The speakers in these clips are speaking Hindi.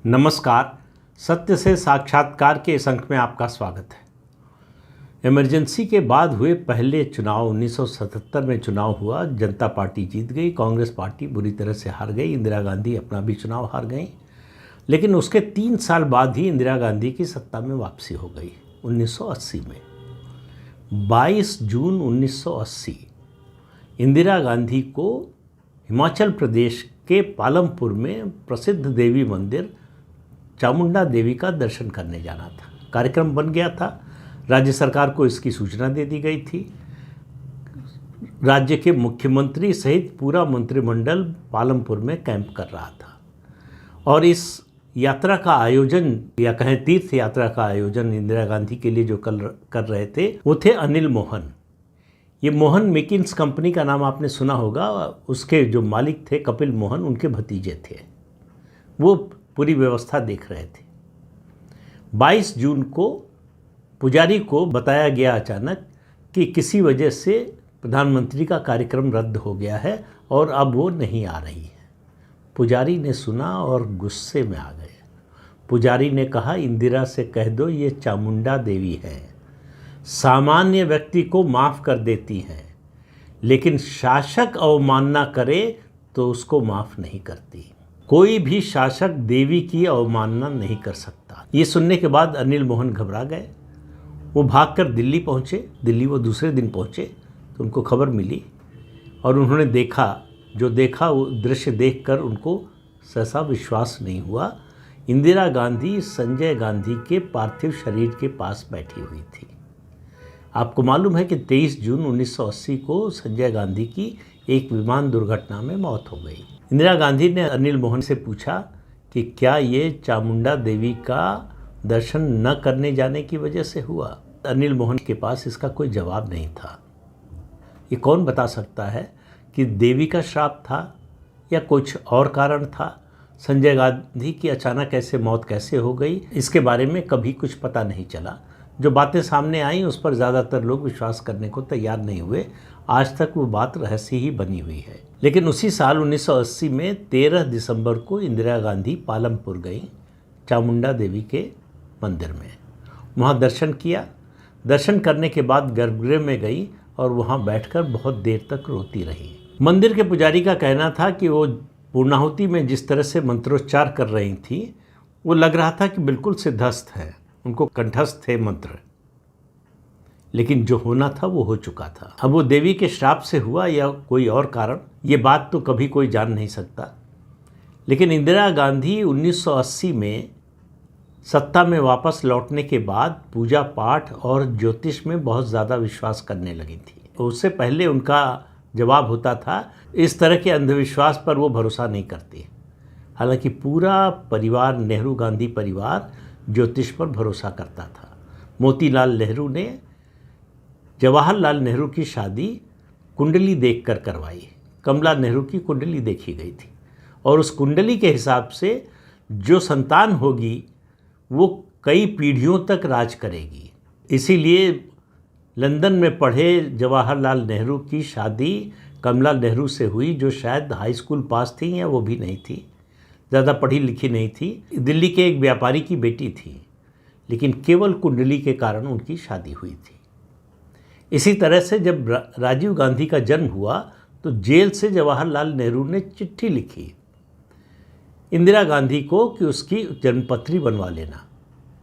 नमस्कार। सत्य से साक्षात्कार के इस अंक में आपका स्वागत है। इमरजेंसी के बाद हुए पहले चुनाव 1977 में चुनाव हुआ। जनता पार्टी जीत गई, कांग्रेस पार्टी बुरी तरह से हार गई, इंदिरा गांधी अपना भी चुनाव हार गई। लेकिन उसके 3 साल बाद ही इंदिरा गांधी की सत्ता में वापसी हो गई 1980 में। 22 जून 1980 इंदिरा गांधी को हिमाचल प्रदेश के पालमपुर में प्रसिद्ध देवी मंदिर चामुंडा देवी का दर्शन करने जाना था। कार्यक्रम बन गया था, राज्य सरकार को इसकी सूचना दे दी गई थी। राज्य के मुख्यमंत्री सहित पूरा मंत्रिमंडल पालमपुर में कैंप कर रहा था और इस यात्रा का आयोजन या कहें तीर्थ यात्रा का आयोजन इंदिरा गांधी के लिए जो कर रहे थे वो थे अनिल मोहन। ये मोहन मेकिन्स कंपनी का नाम आपने सुना होगा। उसके जो मालिक थे कपिल मोहन, उनके भतीजे थे। वो पूरी व्यवस्था देख रहे थे। 22 जून को पुजारी को बताया गया अचानक कि किसी वजह से प्रधानमंत्री का कार्यक्रम रद्द हो गया है और अब वो नहीं आ रही है। पुजारी ने सुना और गुस्से में आ गए। पुजारी ने कहा, इंदिरा से कह दो ये चामुंडा देवी है, सामान्य व्यक्ति को माफ़ कर देती हैं, लेकिन शासक अवमानना करे तो उसको माफ़ नहीं करती। कोई भी शासक देवी की अवमानना नहीं कर सकता। ये सुनने के बाद अनिल मोहन घबरा गए। वो भागकर दिल्ली पहुँचे। दिल्ली वो दूसरे दिन पहुँचे तो उनको खबर मिली और उन्होंने देखा वो दृश्य देखकर उनको सहसा विश्वास नहीं हुआ। इंदिरा गांधी संजय गांधी के पार्थिव शरीर के पास बैठी हुई थी। आपको मालूम है कि 23 जून 1980 को संजय गांधी की एक विमान दुर्घटना में मौत हो गई। इंदिरा गांधी ने अनिल मोहन से पूछा कि क्या ये चामुंडा देवी का दर्शन न करने जाने की वजह से हुआ। अनिल मोहन के पास इसका कोई जवाब नहीं था। ये कौन बता सकता है कि देवी का श्राप था या कुछ और कारण था। संजय गांधी की अचानक ऐसे मौत कैसे हो गई, इसके बारे में कभी कुछ पता नहीं चला। जो बातें सामने आई उस पर ज़्यादातर लोग विश्वास करने को तैयार नहीं हुए। आज तक वो बात रहस्य ही बनी हुई है। लेकिन उसी साल 1980 में 13 दिसंबर को इंदिरा गांधी पालमपुर गई चामुंडा देवी के मंदिर में। वहाँ दर्शन किया। दर्शन करने के बाद गर्भगृह में गई और वहाँ बैठकर बहुत देर तक रोती रही। मंदिर के पुजारी का कहना था कि वो पूर्णाहुति में जिस तरह से मंत्रोच्चार कर रही थी वो लग रहा था कि बिल्कुल सिद्धस्थ है, उनको कंठस्थ थे मंत्र। लेकिन जो होना था वो हो चुका था। अब वो देवी के श्राप से हुआ या कोई और कारण, ये बात तो कभी कोई जान नहीं सकता। लेकिन इंदिरा गांधी 1980 में सत्ता में वापस लौटने के बाद पूजा पाठ और ज्योतिष में बहुत ज़्यादा विश्वास करने लगी थी। उससे पहले उनका जवाब होता था इस तरह के अंधविश्वास पर वो भरोसा नहीं करती। हालांकि पूरा परिवार, नेहरू गांधी परिवार, ज्योतिष पर भरोसा करता था। मोतीलाल नेहरू ने जवाहरलाल नेहरू की शादी कुंडली देखकर करवाई। कमला नेहरू की कुंडली देखी गई थी और उस कुंडली के हिसाब से जो संतान होगी वो कई पीढ़ियों तक राज करेगी। इसीलिए लंदन में पढ़े जवाहरलाल नेहरू की शादी कमला नेहरू से हुई, जो शायद हाई स्कूल पास थी या वो भी नहीं थी, ज़्यादा पढ़ी लिखी नहीं थी। दिल्ली के एक व्यापारी की बेटी थी, लेकिन केवल कुंडली के कारण उनकी शादी हुई थी। इसी तरह से जब राजीव गांधी का जन्म हुआ तो जेल से जवाहरलाल नेहरू ने चिट्ठी लिखी इंदिरा गांधी को कि उसकी जन्मपत्री बनवा लेना।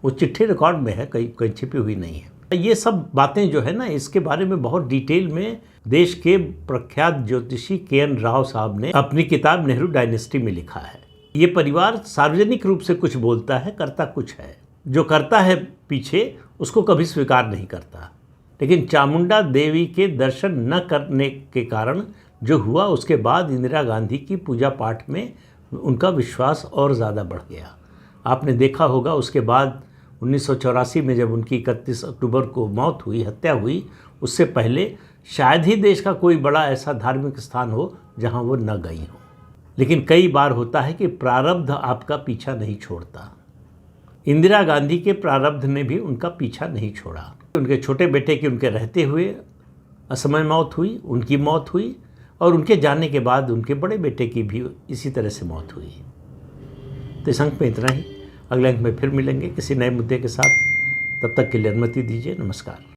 वो चिट्ठी रिकॉर्ड में है, कहीं छिपी हुई नहीं है। ये सब बातें जो है ना, इसके बारे में बहुत डिटेल में देश के प्रख्यात ज्योतिषी KN राव साहब ने अपनी किताब नेहरू डायनेस्टी में लिखा है। ये परिवार सार्वजनिक रूप से कुछ बोलता है, करता कुछ है। जो करता है पीछे उसको कभी स्वीकार नहीं करता। लेकिन चामुंडा देवी के दर्शन न करने के कारण जो हुआ, उसके बाद इंदिरा गांधी की पूजा पाठ में उनका विश्वास और ज़्यादा बढ़ गया। आपने देखा होगा उसके बाद 1984 में जब उनकी 31 अक्टूबर को मौत हुई, हत्या हुई, उससे पहले शायद ही देश का कोई बड़ा ऐसा धार्मिक स्थान हो जहां वो न गई हो। लेकिन कई बार होता है कि प्रारब्ध आपका पीछा नहीं छोड़ता। इंदिरा गांधी के प्रारब्ध ने भी उनका पीछा नहीं छोड़ा। उनके छोटे बेटे की उनके रहते हुए असमय मौत हुई, उनकी मौत हुई और उनके जाने के बाद उनके बड़े बेटे की भी इसी तरह से मौत हुई। तो इस अंक में इतना ही। अगले अंक में फिर मिलेंगे किसी नए मुद्दे के साथ। तब तक के लिए अनुमति दीजिए। नमस्कार।